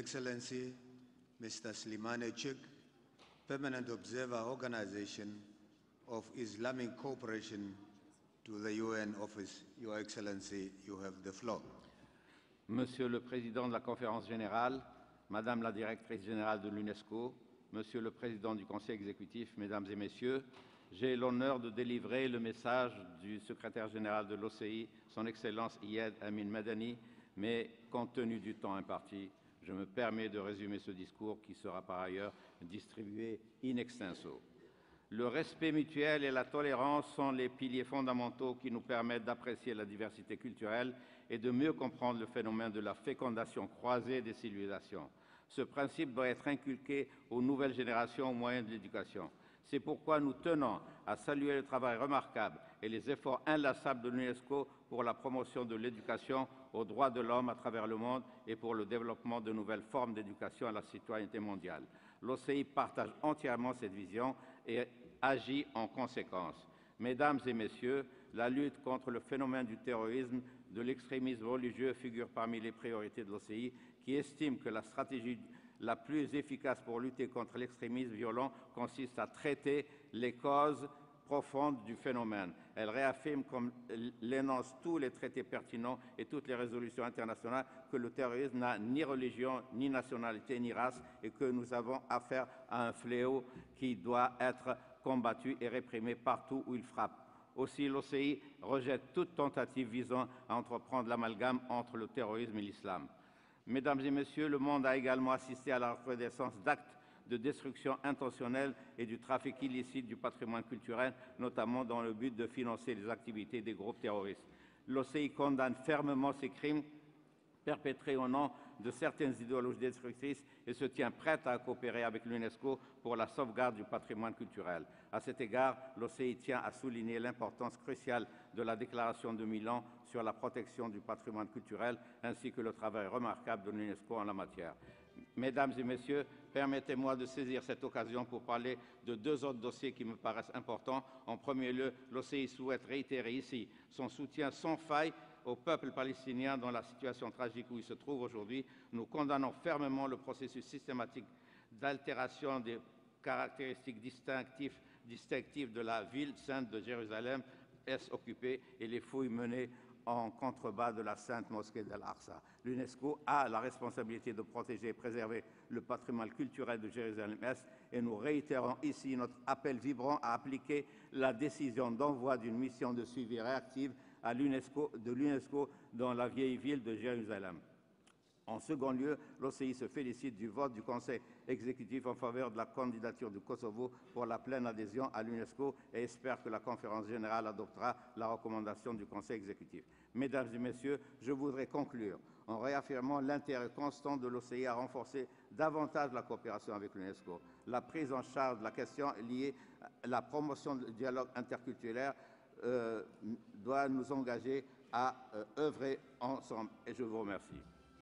Excellency, Mr. Slimane Chik, Permanent Observer Organization of Islamic Cooperation to the UN Office. Your Excellency, you have the floor. Monsieur le Président de la Conférence générale, Madame la Directrice générale de l'UNESCO, Monsieur le Président du Conseil exécutif, Mesdames et Messieurs, j'ai l'honneur de délivrer le message du Secrétaire général de l'OCI, Son Excellence Iyad Amin Madani, mais compte tenu du temps imparti, je me permets de résumer ce discours qui sera par ailleurs distribué in extenso. Le respect mutuel et la tolérance sont les piliers fondamentaux qui nous permettent d'apprécier la diversité culturelle et de mieux comprendre le phénomène de la fécondation croisée des civilisations. Ce principe doit être inculqué aux nouvelles générations au moyen de l'éducation. C'est pourquoi nous tenons à saluer le travail remarquable et les efforts inlassables de l'UNESCO pour la promotion de l'éducation aux droits de l'homme à travers le monde et pour le développement de nouvelles formes d'éducation à la citoyenneté mondiale. L'OCI partage entièrement cette vision et agit en conséquence. Mesdames et Messieurs, la lutte contre le phénomène du terrorisme, de l'extrémisme religieux figure parmi les priorités de l'OCI, qui estime que la stratégie la plus efficace pour lutter contre l'extrémisme violent consiste à traiter les causes profondes du phénomène. Elle réaffirme, comme l'énoncent tous les traités pertinents et toutes les résolutions internationales, que le terrorisme n'a ni religion, ni nationalité, ni race, et que nous avons affaire à un fléau qui doit être combattu et réprimé partout où il frappe. Aussi, l'OCI rejette toute tentative visant à entreprendre l'amalgame entre le terrorisme et l'islam. Mesdames et Messieurs, le monde a également assisté à la recrudescence d'actes de destruction intentionnelle et du trafic illicite du patrimoine culturel, notamment dans le but de financer les activités des groupes terroristes. L'OCI condamne fermement ces crimes perpétrés au nom de certaines idéologies destructrices et se tient prête à coopérer avec l'UNESCO pour la sauvegarde du patrimoine culturel. À cet égard, l'OCI tient à souligner l'importance cruciale de la déclaration de Milan sur la protection du patrimoine culturel ainsi que le travail remarquable de l'UNESCO en la matière. Mesdames et Messieurs, permettez-moi de saisir cette occasion pour parler de deux autres dossiers qui me paraissent importants. En premier lieu, l'OCI souhaite réitérer ici son soutien sans faille au peuple palestinien dans la situation tragique où il se trouve aujourd'hui. Nous condamnons fermement le processus systématique d'altération des caractéristiques distinctives de la ville sainte de Jérusalem, est occupée, et les fouilles menées en contrebas de la sainte mosquée d'Al-Aqsa. L'UNESCO a la responsabilité de protéger et préserver le patrimoine culturel de Jérusalem-Est et nous réitérons ici notre appel vibrant à appliquer la décision d'envoi d'une mission de suivi réactive de l'UNESCO dans la vieille ville de Jérusalem. En second lieu, l'OCI se félicite du vote du Conseil exécutif en faveur de la candidature du Kosovo pour la pleine adhésion à l'UNESCO et espère que la Conférence générale adoptera la recommandation du Conseil exécutif. Mesdames et Messieurs, je voudrais conclure en réaffirmant l'intérêt constant de l'OCI à renforcer davantage la coopération avec l'UNESCO. La prise en charge de la question liée à la promotion du dialogue interculturel doit nous engager à œuvrer ensemble. Et je vous remercie.